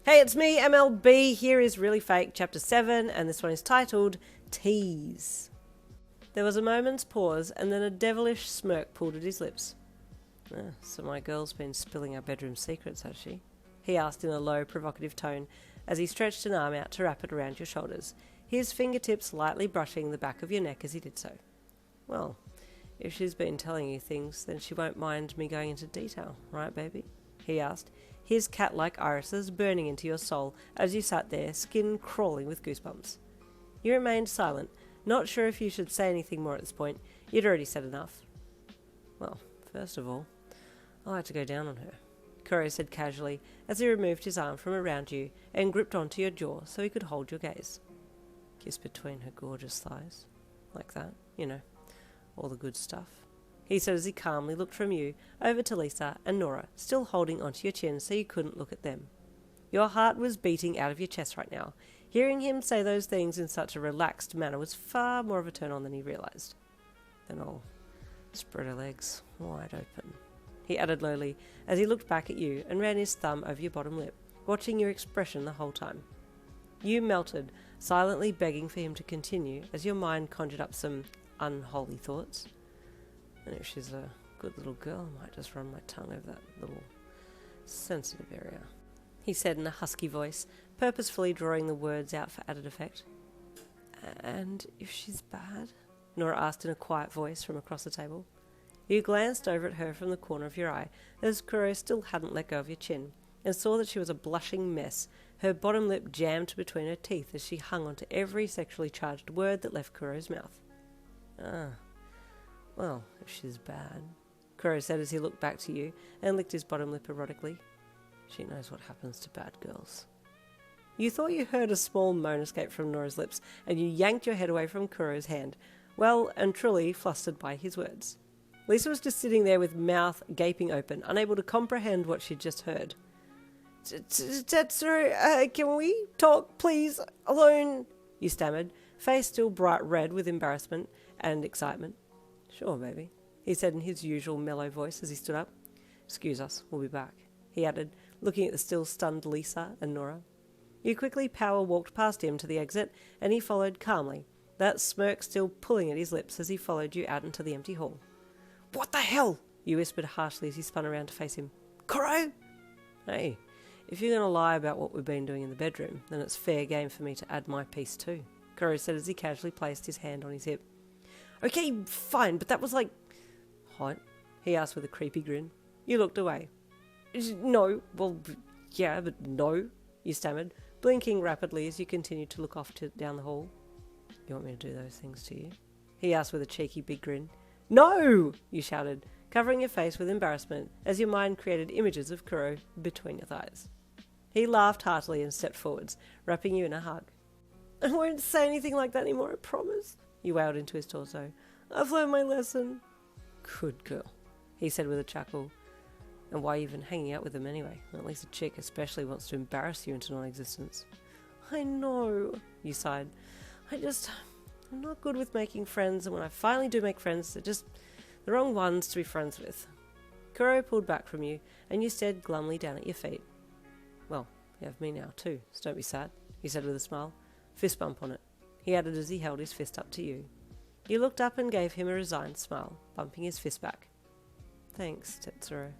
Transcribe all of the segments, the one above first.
Hey, it's me, MLB. Here is Really Fake, Chapter 7, and this one is titled Tease. There was a moment's pause, and then a devilish smirk pulled at his lips. So my girl's been spilling our bedroom secrets, has she? He asked in a low, provocative tone as he stretched an arm out to wrap it around your shoulders, his fingertips lightly brushing the back of your neck as he did so. Well, if she's been telling you things, then she won't mind me going into detail, right, baby? He asked, his cat-like irises burning into your soul as you sat there, skin crawling with goosebumps. You remained silent, not sure if you should say anything more at this point. You'd already said enough. Well, first of all, I like to go down on her, Kuroo said casually as he removed his arm from around you and gripped onto your jaw so he could hold your gaze. Kiss between her gorgeous thighs. Like that, you know, all the good stuff. He said as he calmly looked from you over to Lisa and Nora, still holding onto your chin so you couldn't look at them. Your heart was beating out of your chest right now. Hearing him say those things in such a relaxed manner was far more of a turn-on than he realised. Then I'll spread her legs wide open, he added lowly as he looked back at you and ran his thumb over your bottom lip, watching your expression the whole time. You melted, silently begging for him to continue as your mind conjured up some unholy thoughts. And if she's a good little girl, I might just run my tongue over that little sensitive area, he said in a husky voice, purposefully drawing the words out for added effect. And if she's bad? Nora asked in a quiet voice from across the table. You glanced over at her from the corner of your eye, as Kuroo still hadn't let go of your chin, and saw that she was a blushing mess, her bottom lip jammed between her teeth as she hung onto every sexually charged word that left Kuroo's mouth. Well, if she's bad, Kuroo said as he looked back to you and licked his bottom lip erotically. She knows what happens to bad girls. You thought you heard a small moan escape from Nora's lips, and you yanked your head away from Kuroo's hand, well and truly flustered by his words. Lisa was just sitting there with mouth gaping open, unable to comprehend what she'd just heard. Tetsuro, can we talk, please? Alone? You stammered, face still bright red with embarrassment and excitement. Sure, baby, he said in his usual mellow voice as he stood up. Excuse us, we'll be back, he added, looking at the still stunned Lisa and Nora. You quickly power-walked past him to the exit, and he followed calmly, that smirk still pulling at his lips as he followed you out into the empty hall. What the hell? You whispered harshly as he spun around to face him. Kuroo? Hey, if you're going to lie about what we've been doing in the bedroom, then it's fair game for me to add my piece too, Kuroo said as he casually placed his hand on his hip. Okay, fine, but that was like... Hot? He asked with a creepy grin. You looked away. No, well, yeah, but no, you stammered, blinking rapidly as you continued to look off down the hall. You want me to do those things to you? He asked with a cheeky big grin. No! You shouted, covering your face with embarrassment as your mind created images of Kuroo between your thighs. He laughed heartily and stepped forwards, wrapping you in a hug. I won't say anything like that anymore, I promise. You wailed into his torso. I've learned my lesson. Good girl, he said with a chuckle. And why even hanging out with him anyway? At least a chick especially wants to embarrass you into non-existence. I know, you sighed. I'm not good with making friends, and when I finally do make friends, they're just the wrong ones to be friends with. Kuroo pulled back from you, and you stared glumly down at your feet. Well, you have me now too, so don't be sad, he said with a smile. Fist bump on it, he added as he held his fist up to you. You looked up and gave him a resigned smile, bumping his fist back. Thanks, Tetsuro.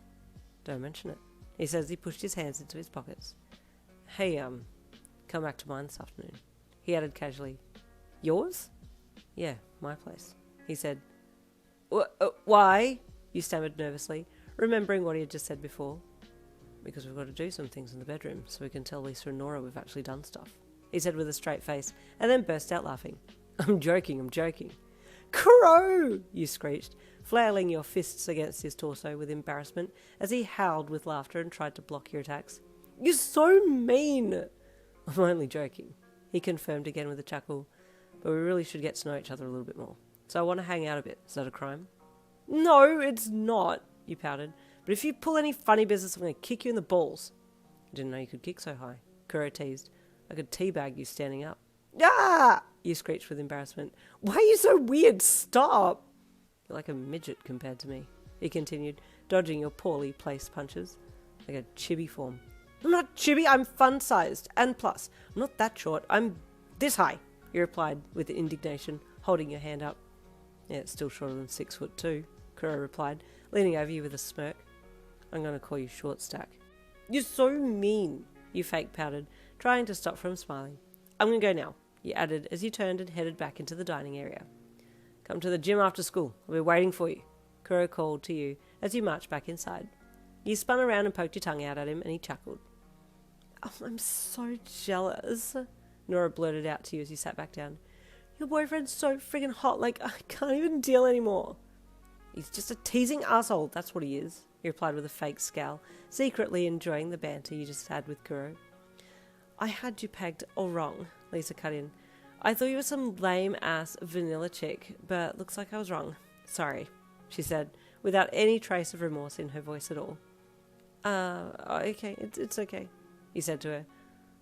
Don't mention it, he said as he pushed his hands into his pockets. Hey, come back to mine this afternoon, he added casually. Yours? Yeah, my place, he said. Why? You stammered nervously, remembering what he had just said before. Because we've got to do some things in the bedroom so we can tell Lisa and Nora we've actually done stuff, he said with a straight face, and then burst out laughing. I'm joking. Kuroo! You screeched, flailing your fists against his torso with embarrassment as he howled with laughter and tried to block your attacks. You're so mean! I'm only joking, he confirmed again with a chuckle, but we really should get to know each other a little bit more. So I want to hang out a bit. Is that a crime? No, it's not, you pouted. But if you pull any funny business, I'm going to kick you in the balls. I didn't know you could kick so high, Kuroo teased. I could teabag you standing up. Ah! You screeched with embarrassment. Why are you so weird? Stop! You're like a midget compared to me, he continued, dodging your poorly placed punches. Like a chibi form. I'm not chibi, I'm fun-sized. And plus, I'm not that short, I'm this high, you replied with indignation, holding your hand up. Yeah, it's still shorter than 6'2", Kuroo replied, leaning over you with a smirk. I'm going to call you Short Stack. You're so mean, you fake pouted, trying to stop from smiling. I'm going to go now, you added as you turned and headed back into the dining area. Come to the gym after school. I'll be waiting for you, Kuroo called to you as you marched back inside. You spun around and poked your tongue out at him, and he chuckled. Oh, I'm so jealous, Nora blurted out to you as you sat back down. Your boyfriend's so friggin' hot, like, I can't even deal anymore. He's just a teasing asshole, that's what he is, he replied with a fake scowl, secretly enjoying the banter you just had with Kuroo. I had you pegged all wrong, Lisa cut in. I thought you were some lame-ass vanilla chick, but looks like I was wrong. Sorry, she said, without any trace of remorse in her voice at all. Okay, it's okay, he said to her.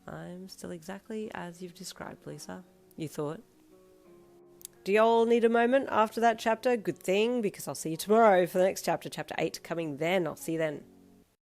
I'm still exactly as you've described, Lisa, you thought. Do y'all need a moment after that chapter? Good thing, because I'll see you tomorrow for the next chapter, chapter 8, coming then. I'll see you then.